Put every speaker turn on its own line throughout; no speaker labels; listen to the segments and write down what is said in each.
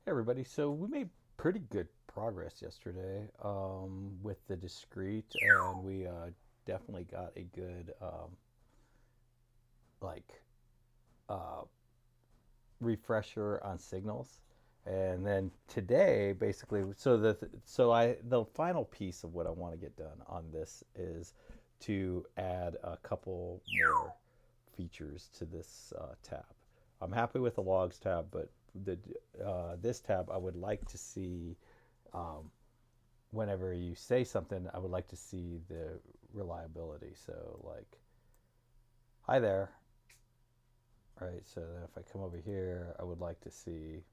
Everybody. So we made pretty good progress yesterday with the discrete, and we definitely got a good like uh, refresher on signals. And then today, basically, the final piece of what I want to get done on this is to add a couple more features to this tab. I'm happy with the logs tab, but the this tab I would like to see um, whenever you say something, I would like to see the reliability. So like, hi there, right? So then if I come over here, I would like to see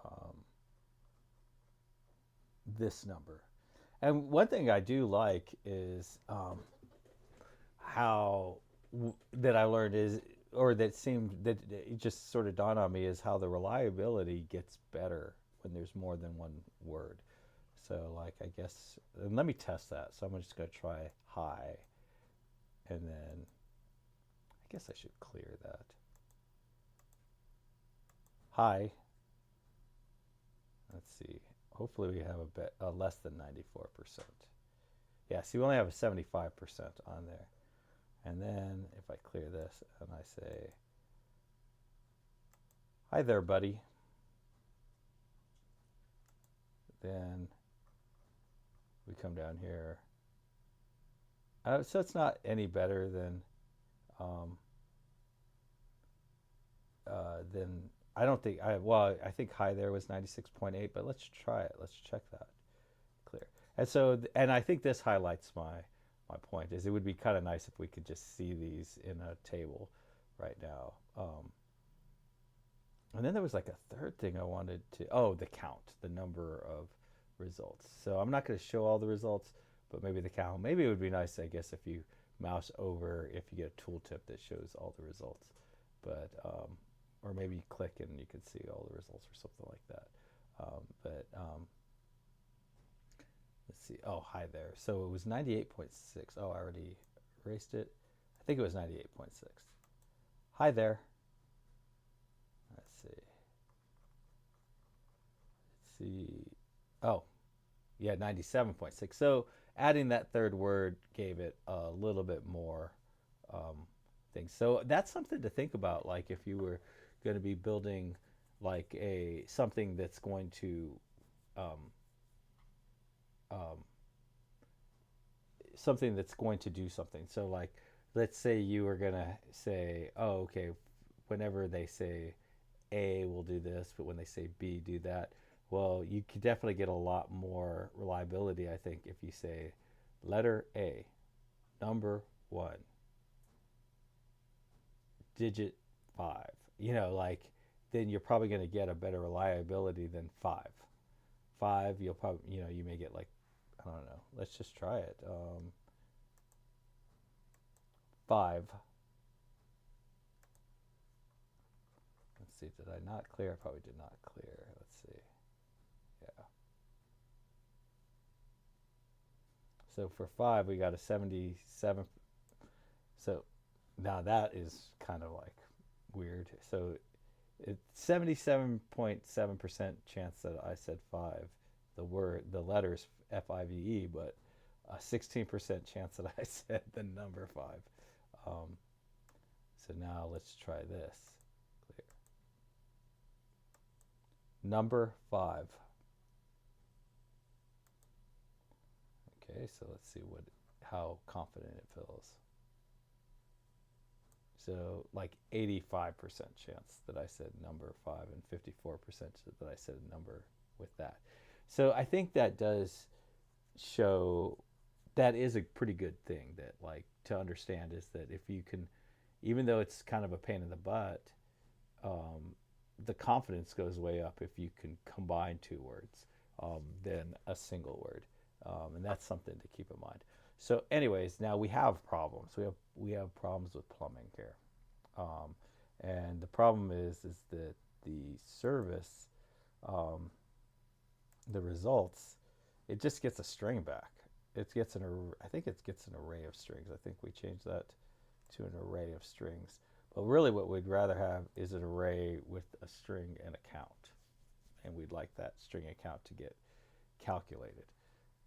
um, this number. And one thing I do like is how that I learned is, or that seemed that it just sort of dawned on me is how the reliability gets better when there's more than one word. So like I guess, and let me test that. So I'm just gonna try hi, and then I guess I should clear that. Hi. Let's see. Hopefully we have a bit less than 94%. Yeah, see, we only have a 75% on there. And then if I clear this and I say, hi there, buddy, then we come down here. So it's not any better um, than I don't think I think hi there was 96.8, but let's try it. Let's check that. Clear. And so and I think this highlights my point is it would be kind of nice if we could just see these in a table right now. And then there was like a third thing I wanted to, oh, the count, the number of results. So I'm not going to show all the results, but maybe the count. Maybe it would be nice, I guess, if you mouse over, if you get a tooltip that shows all the results. But, or maybe you click and you can see all the results or something like that. But let's see. Oh, hi there. So it was 98.6. Oh, I already erased it. I think it was 98.6. Hi there. Let's see. Let's see. Oh, yeah, 97.6. So adding that third word gave it a little bit more things. So that's something to think about. Like if you were going to be building like a something that's going to um, um, something that's going to do something. So like let's say you were going to say, oh, okay, whenever they say A will do this, but when they say B, do that. Well, you could definitely get a lot more reliability, I think, if you say letter A, number one, digit five. Like then you're probably going to get a better reliability than five. Five, you'll probably, you may get like, I don't know. Let's just try it. Five. Let's see. Did I not clear? I probably did not clear. Let's see. Yeah. So for five, we got a 77. So now that is kind of like weird. So it's 77.7% chance that I said five, the letters FIVE, but a 16% chance that I said the number five. Um, so now let's try this. Clear. Number five. Okay, so let's see how confident it feels. So like 85% chance that I said number five and 54% that I said number with that. So I think that does show that is a pretty good thing that like to understand is that if you can, even though it's kind of a pain in the butt, um, the confidence goes way up if you can combine two words than a single word, and that's something to keep in mind. So, anyways, now we have problems. We have problems with plumbing here, um, and the problem is that the service, um, the results, it just gets a string back. It gets I think it gets an array of strings. I think we changed that to an array of strings. But really what we'd rather have is an array with a string and a count. And we'd like that string and count to get calculated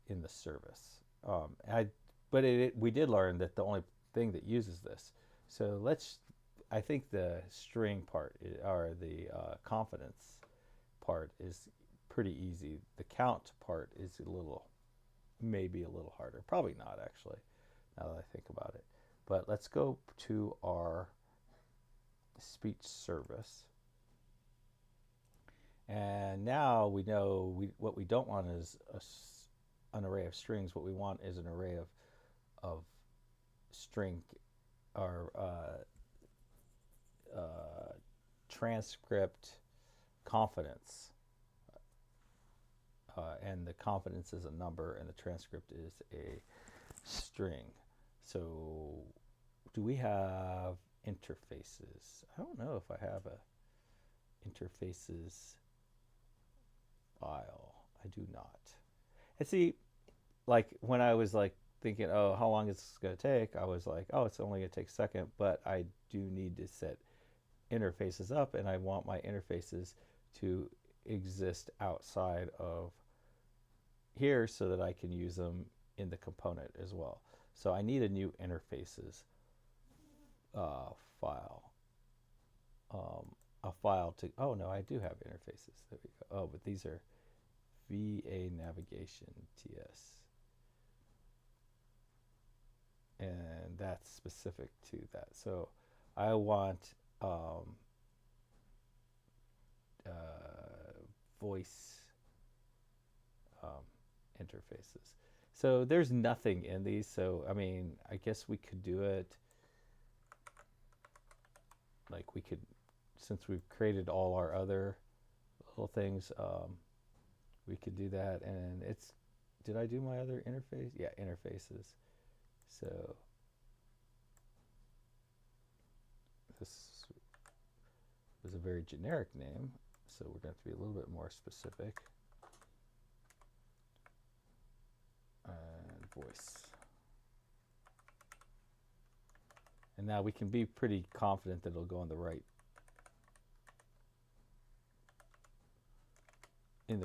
in the service. But we did learn that the only thing that uses this. So I think the string part, or the confidence part, is pretty easy. The count part is maybe a little harder. Probably not, actually, now that I think about it. But let's go to our speech service. And now we know what we don't want is an array of strings. What we want is an array of string or transcript confidence. And the confidence is a number and the transcript is a string. So do we have interfaces? I don't know if I have a interfaces file. I do not. And see, like when I was like thinking, oh, how long is this going to take? I was like, oh, it's only going to take a second, but I do need to set interfaces up, and I want my interfaces to exist outside of here so that I can use them in the component as well. So I need a new interfaces file. A file to, oh no, I do have interfaces. There we go. Oh, but these are VA navigation TS. And that's specific to that. So I want voice interfaces. So there's nothing in these. So, I mean, I guess we could do it like we could, since we've created all our other little things, we could do that. And did I do my other interface? Yeah, interfaces. So this was a very generic name, so we're going to have to be a little bit more specific. And voice. And now we can be pretty confident that it'll go in the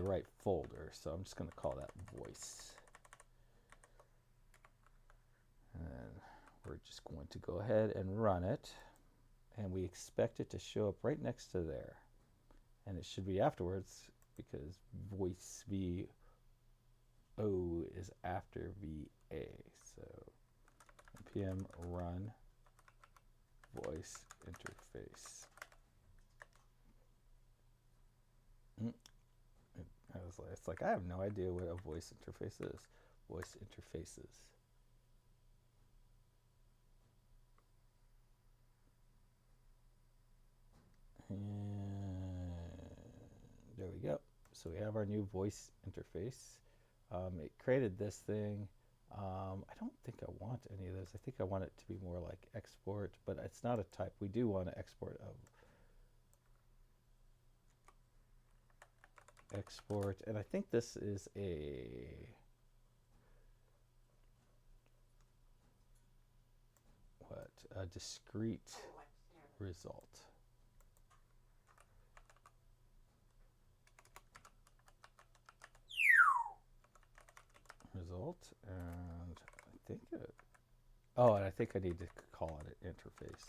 right folder. So I'm just going to call that voice. And we're just going to go ahead and run it. And we expect it to show up right next to there. And it should be afterwards because voice VO is after VA. So npm run voice interface. It's like, I have no idea what a voice interface is. Voice interfaces. And there we go. So we have our new voice interface. It created this thing. I don't think I want any of those. I think I want it to be more like export, but it's not a type. We do want to export and I think this is a discrete result. And I think and I think I need to call it an interface.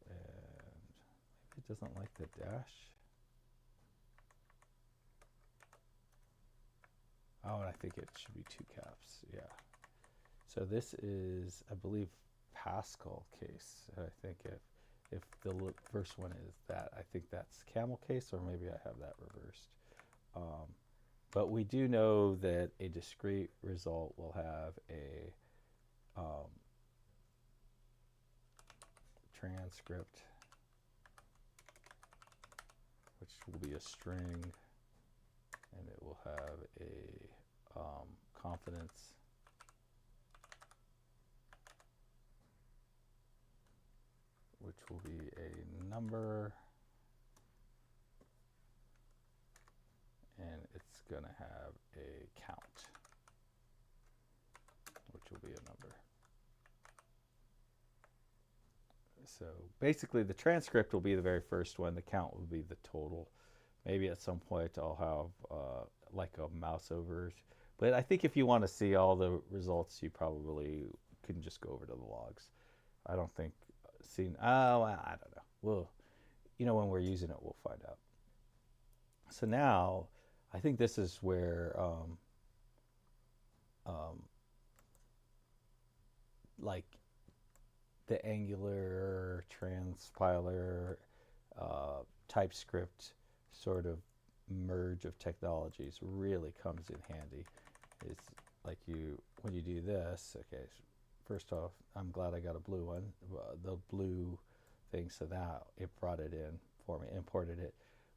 And maybe it doesn't like the dash. Oh, and I think it should be 2 caps. Yeah. So this is, I believe, Pascal case. I think if the first one is that, I think that's camel case, or maybe I have that reversed. But we do know that a discrete result will have a transcript, which will be a string, and it will have a confidence, which will be a number, and it's going to have a count, which will be a number. So basically, the transcript will be the very first one. The count will be the total. Maybe at some point I'll have like a mouse over. But I think if you want to see all the results, you probably can just go over to the logs. I don't think seeing. Oh, I don't know. Well, when we're using it, we'll find out. So now, I think this is where um, like the Angular, transpiler, TypeScript sort of merge of technologies really comes in handy. It's like when you do this, okay, first off, I'm glad I got a blue one, the blue thing, so that it brought it in for me, imported it.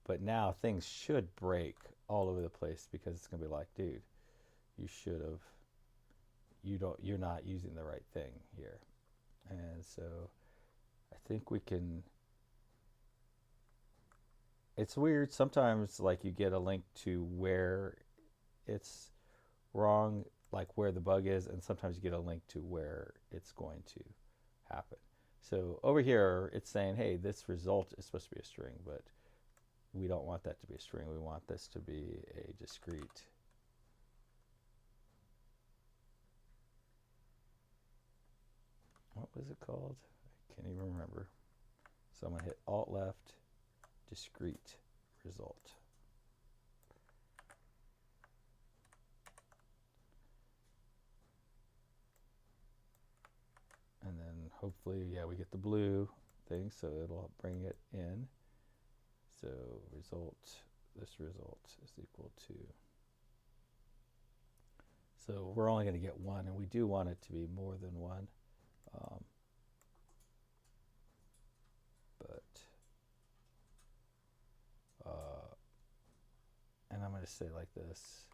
But now things should break all over the place because it's going to be like, dude, you're not using the right thing here. And so I think we can, it's weird. Sometimes like you get a link to where it's wrong, like where the bug is, and sometimes you get a link to where it's going to happen. So over here, it's saying, hey, this result is supposed to be a string, but we don't want that to be a string. We want this to be a discrete. What was it called? I can't even remember. So I'm going to hit Alt left, discrete result. And then hopefully, yeah, we get the blue thing, so it'll bring it in. So this result is equal to, so we're only going to get one, and we do want it to be more than one. And I'm going to say like this,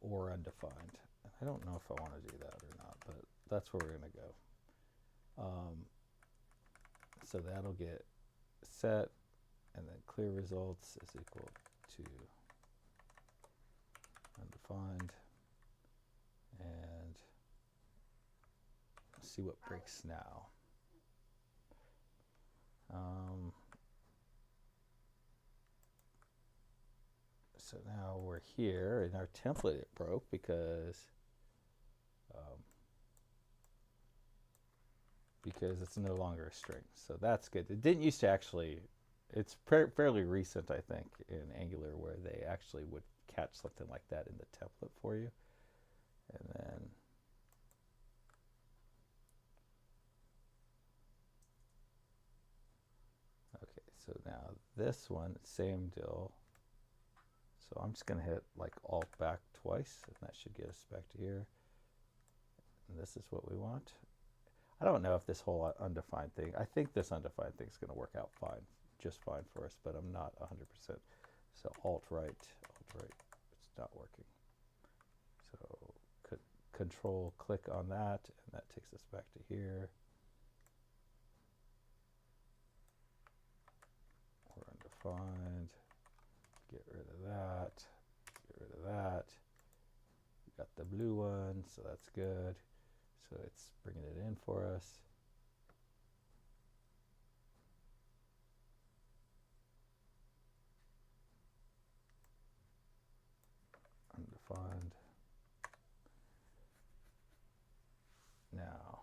or undefined. And I don't know if I want to do that or not, but that's where we're going to go. So that'll get set, and then clear results is equal to undefined, and let's see what breaks now. So now we're here, in our template it broke because it's no longer a string. So that's good. It didn't used to actually, it's fairly recent, I think, in Angular where they actually would catch something like that in the template for you. And then okay, so now this one, same deal. So I'm just going to hit like Alt back twice, and that should get us back to here. And this is what we want. I don't know if this whole undefined thing, I think this undefined thing is going to work out fine, just fine for us, but I'm not 100%. So Alt right, it's not working. So Control click on that, and that takes us back to here. We're undefined. Get rid of that. Get rid of that. We got the blue one, so that's good. So it's bringing it in for us. Undefined. Now,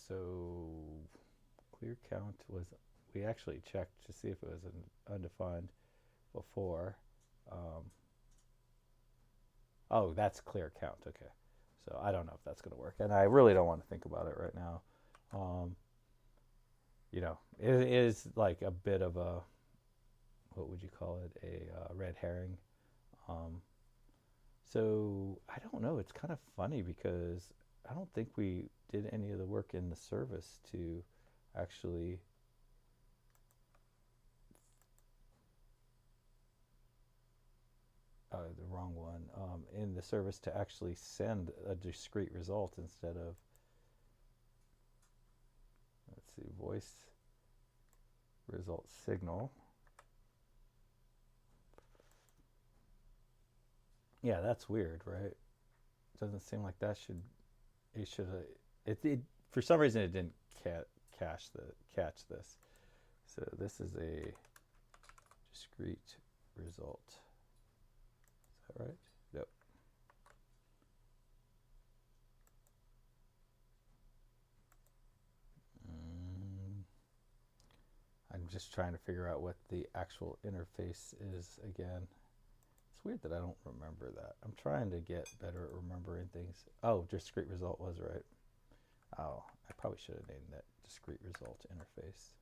so clear count was, we actually checked to see if it was an undefined before. Oh, that's clear count. Okay. So I don't know if that's going to work. And I really don't want to think about it right now. It is like a bit of a, what would you call it? A red herring. So I don't know. It's kind of funny because I don't think we did any of the work in the service to actually the wrong one, in the service to actually send a discrete result instead of, let's see, voice result signal. Yeah, that's weird, right? Doesn't seem like that should it should it for some reason it didn't catch this. So this is a discrete result. Is that right? Yep. Mm, I'm just trying to figure out what the actual interface is again. It's weird that I don't remember that. I'm trying to get better at remembering things. Oh, discrete result was right. Oh, I probably should have named that discrete result interface.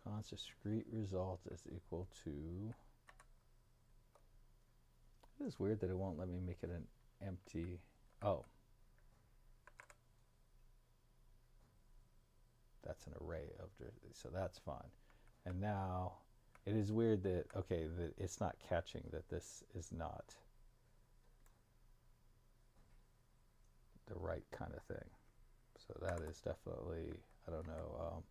Const discrete result is equal to. It is weird that it won't let me make it an empty. Oh, that's an array of, so that's fine. And now it is weird that, okay, that it's not catching that this is not the right kind of thing. So that is definitely, I don't know.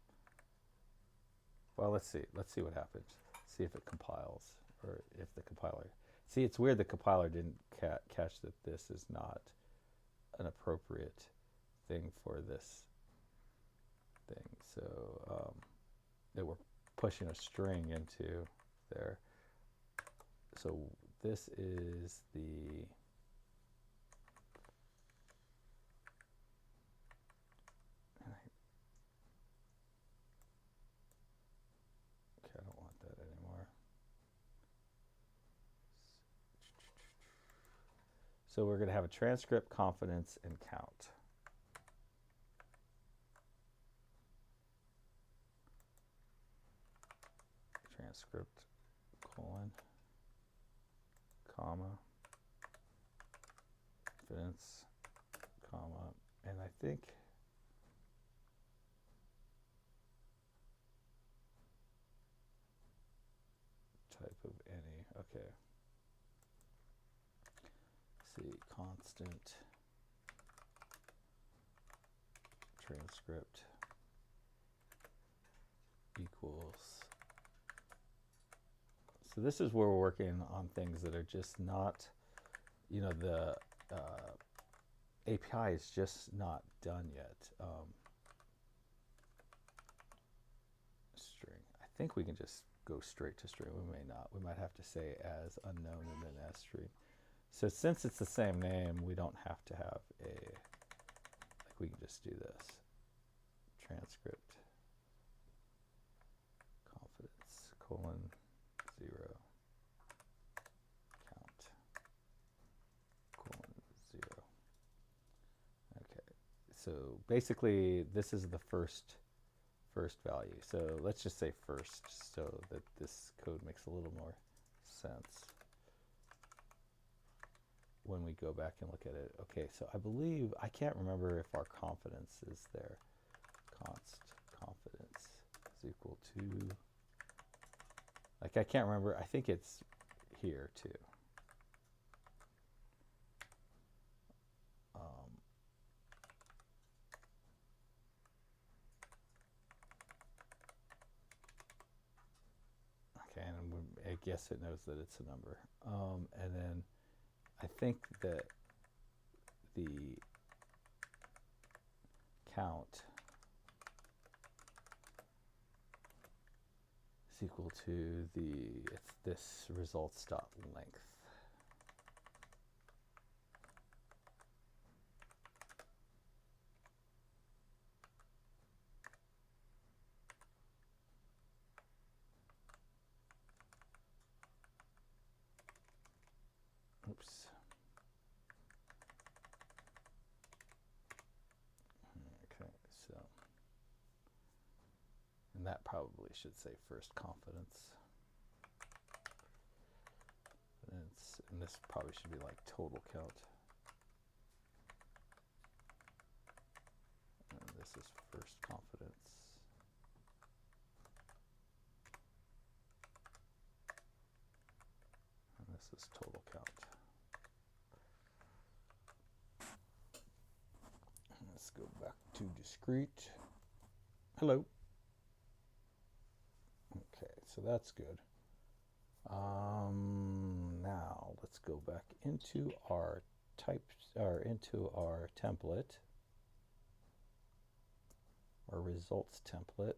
Well, let's see what happens. See if it compiles, or if the compiler. See, it's weird the compiler didn't catch that this is not an appropriate thing for this thing. So that we're pushing a string into there. So this is the okay, I don't want that anymore. So we're going to have a transcript, confidence, and count. Transcript, colon, comma, confidence, comma, and I think type of any. Okay. Let's see, constant transcript equals. So this is where we're working on things that are just not, you know, the API is just not done yet. String. I think we can just go straight to string. We may not. We might have to say as unknown and then as string. So since it's the same name, we don't have to have a, like we can just do this. Transcript, confidence, colon, 0, count, colon, 0. Okay, so basically this is the first value. So let's just say first so that this code makes a little more sense when we go back and look at it. Okay, so I believe, I can't remember if our confidence is there. Const confidence is equal to, like I can't remember, I think it's here too. Okay, and I guess it knows that it's a number. And then I think that the count is equal to the, it's this results dot length. Oops. Okay, so, and that probably should say first confidence. And this probably should be like total count. And this is first confidence. This is total count. Let's go back to discrete. Hello. Okay, so that's good. Now let's go back into our into our template, our results template.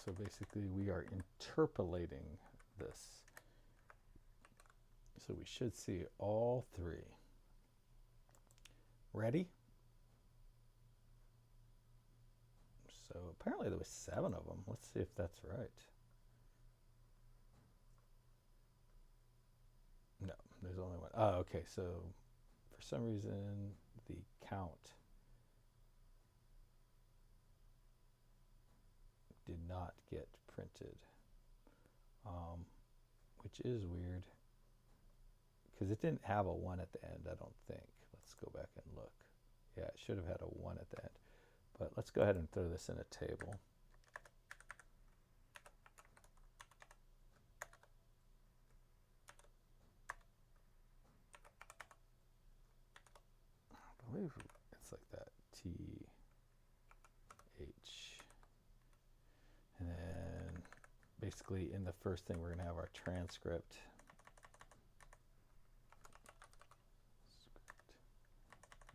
So basically we are interpolating this. So we should see all three. Ready? So apparently there was 7 of them. Let's see if that's right. No, there's only one. Oh, okay. So for some reason the count did not get printed, which is weird because it didn't have a 1 at the end, I don't think. Let's go back and look. Yeah, it should have had a 1 at the end. But let's go ahead and throw this in a table. I believe it's like that. T H. And then basically in the first thing we're going to have our transcript.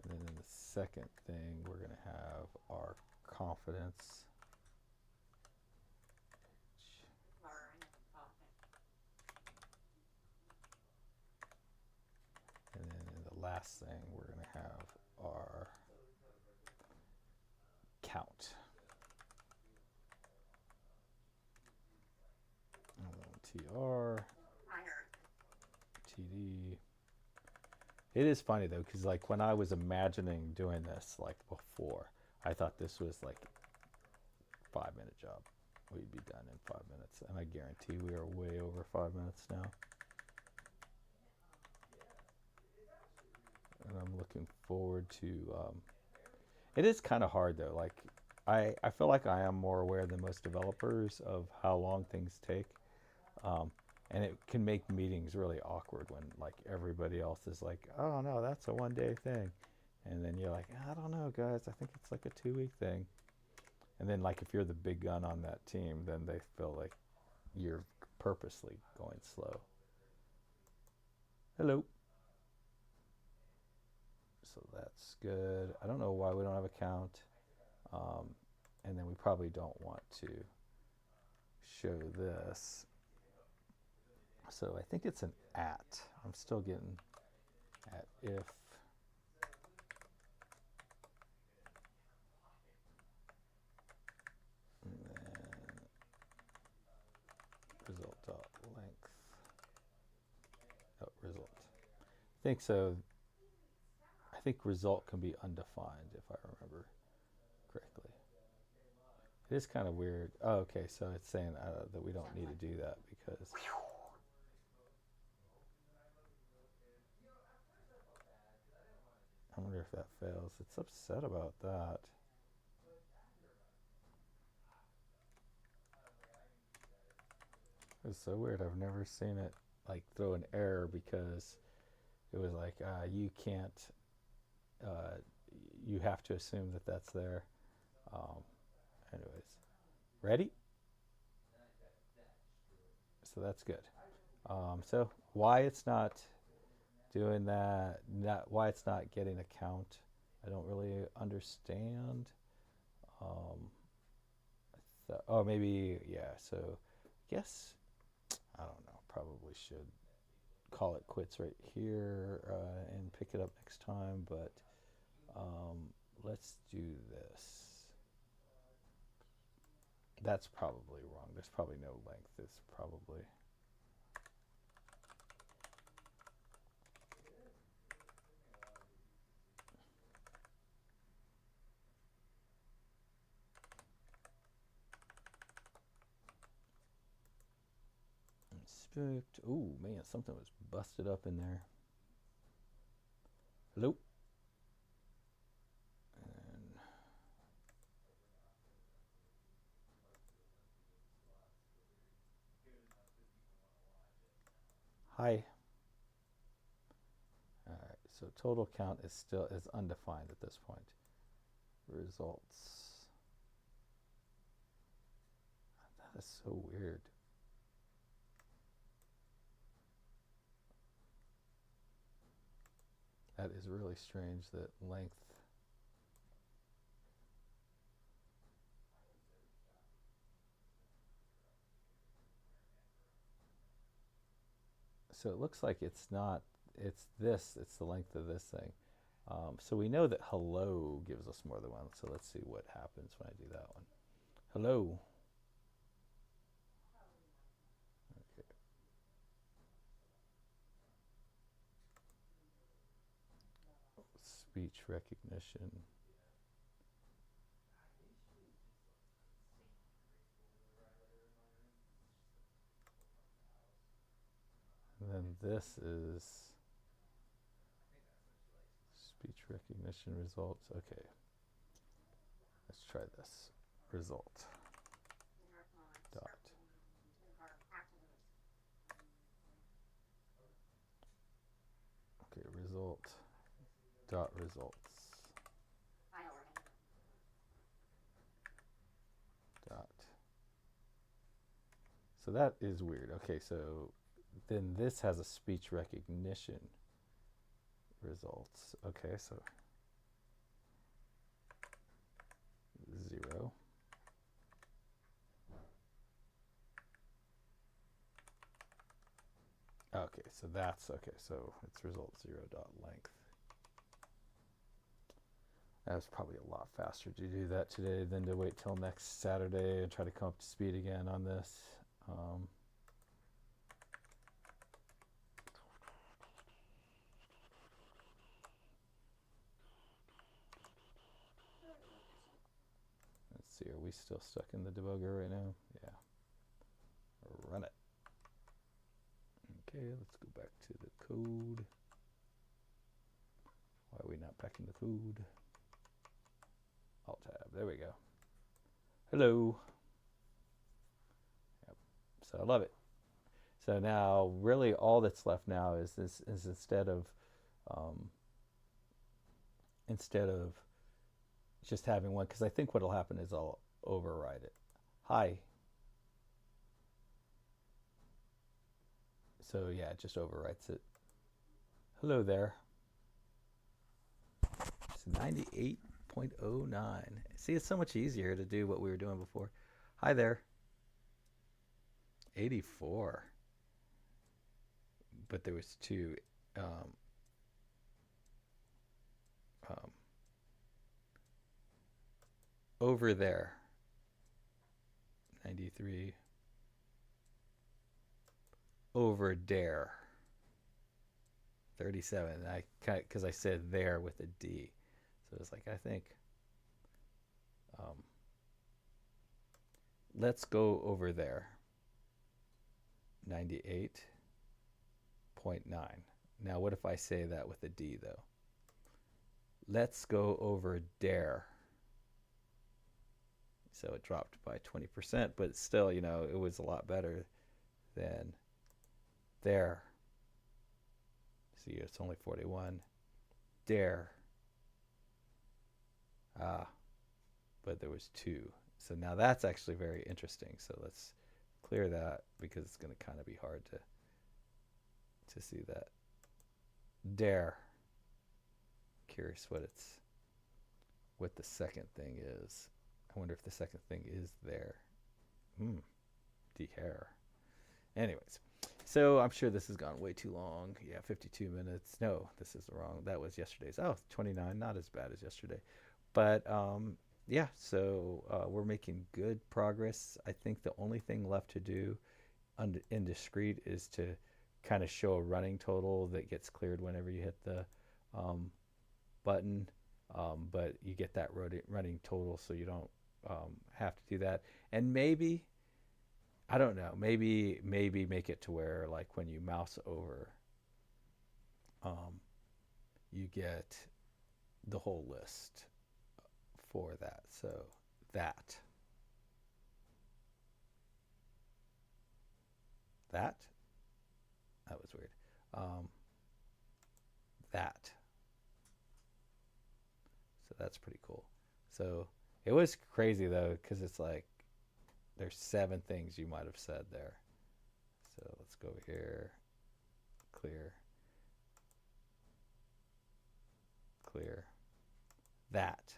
And then in the second thing we're going to have our confidence. And then in the last thing we're going to have our count. TR, TD. It is funny though, because like when I was imagining doing this like before, I thought this was like a 5-minute job. We'd be done in 5 minutes, and I guarantee we are way over 5 minutes now. And I'm looking forward to. It is kind of hard though. Like I feel like I am more aware than most developers of how long things take. And it can make meetings really awkward when like everybody else is like, oh no, that's a 1-day thing. And then you're like, I don't know, guys, I think it's like a 2-week thing. And then like if you're the big gun on that team, then they feel like you're purposely going slow. Hello. So that's good. I don't know why we don't have a count. And then we probably don't want to show this. So I think it's an at. I'm still getting at if. And then result dot length. Oh, result. I think so. I think result can be undefined if I remember correctly. It is kind of weird. Oh, okay, so it's saying that we don't need to do that because. I wonder if that fails. It's upset about that. It's so weird. I've never seen it like throw an error because it was like you can't. You have to assume that that's there. Anyways, ready? So that's good. So why it's not doing that? Why it's not getting a count? I don't really understand. Oh, maybe yeah. So I guess I don't know. Probably should call it quits right here and pick it up next time. But let's do this. That's probably wrong. There's probably no length. It's probably. Spooked. Ooh, man, something was busted up in there. Hello? And hi. All right, so total count is undefined at this point. Results. That is so weird. That is really strange that length. So it looks like it's not, it's the length of this thing. So we know that hello gives us more than one. So let's see what happens when I do that one. Hello. Okay. Speech recognition. And then this is speech recognition results. Okay. Let's try this. Result. Dot. Okay, result. Dot results. Dot. So that is weird. Okay, so then this has a speech recognition results. Okay, so 0. Okay, so that's okay. So it's result 0 dot length. That was probably a lot faster to do that today than to wait till next Saturday and try to come up to speed again on this. Let's see, are we still stuck in the debugger right now? Yeah. Run it. Okay, let's go back to the code. Why are we not back in the code? Alt tab, there we go. Hello. Yep. So I love it. So now really all that's left now is this is instead of just having one, because I think what'll happen is I'll override it. Hi. So yeah, it just overwrites it. Hello there. It's 98.09. See, it's so much easier to do what we were doing before. Hi there. 84. But there was two. Um, um, over there. 93. Over there. 37. Because I said there with a D. So it's like, I think, let's go over there. 98.9. Now, what if I say that with a D, though? Let's go over there. So it dropped by 20%, but still, it was a lot better than there. See, it's only 41. There. But there was 2. So now that's actually very interesting. So let's clear that because it's going to kind of be hard to see that. There. Curious what the second thing is. I wonder if the second thing is there. De-hair. Anyways, so I'm sure this has gone way too long. Yeah, 52 minutes. No, this is wrong. That was yesterday's. Oh, 29. Not as bad as yesterday. But yeah, so we're making good progress. I think the only thing left to do in discrete is to kind of show a running total that gets cleared whenever you hit the button. But you get that running total, so you don't have to do that. And maybe I don't know. Maybe make it to where like when you mouse over, um, you get the whole list for that. So that that that was weird. Um, that so that's pretty cool. So it was crazy though because it's like there's 7 things you might have said there. So let's go over here. Clear, clear. That.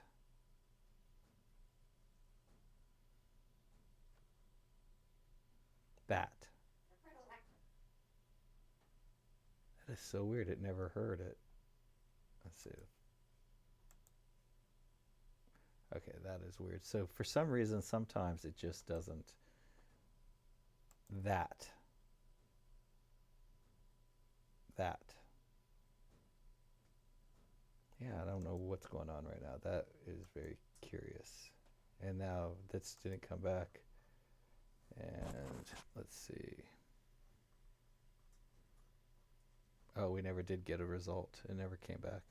That. That is so weird. It never heard it. Let's see. Okay, that is weird. So for some reason, sometimes it just doesn't. That. That. Yeah, I don't know what's going on right now. That is very curious. And now this didn't come back. And let's see. Oh, we never did get a result. It never came back.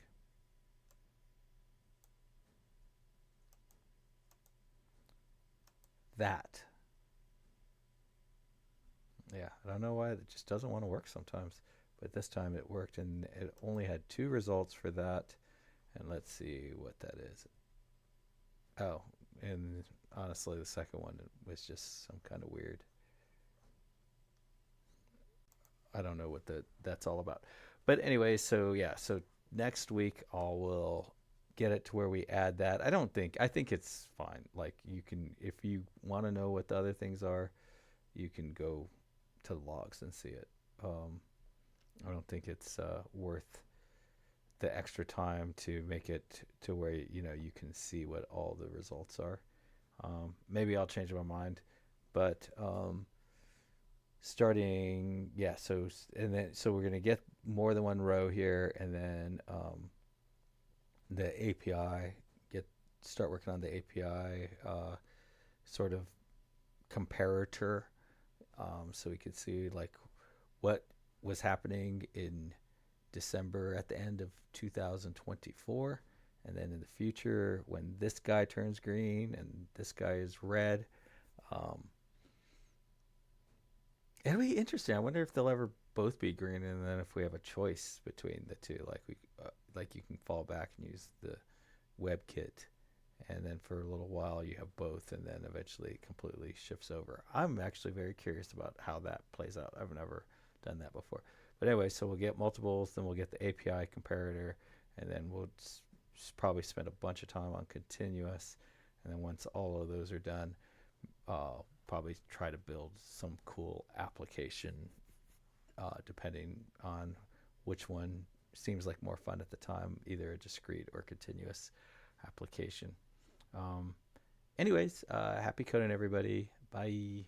That. Yeah, I don't know why it just doesn't want to work sometimes. But this time it worked and it only had 2 results for that. And let's see what that is. Oh, and honestly, the second one was just some kind of weird. I don't know what that's all about. But anyway, so yeah, so next week I will get it to where we add that. I think it's fine. Like you can if you want to know what the other things are, you can go to the logs and see it. Um, I don't think it's worth the extra time to make it to where you can see what all the results are. Maybe I'll change my mind, but starting yeah. And then we're gonna get more than one row here, and then the API get start working on the API sort of comparator, so we could see like what was happening in December at the end of 2024, and then in the future when this guy turns green and this guy is red. Um, it'll be interesting. I wonder if they'll ever both be green, and then if we have a choice between the two, like you can fall back and use the WebKit, and then for a little while you have both, and then eventually it completely shifts over. I'm actually very curious about how that plays out. I've never done that before. But anyway, so we'll get multiples, then we'll get the API comparator, and then we'll probably spend a bunch of time on continuous. And then once all of those are done, probably try to build some cool application, depending on which one seems like more fun at the time, either a discrete or continuous application. Um, anyways, happy coding, everybody. Bye.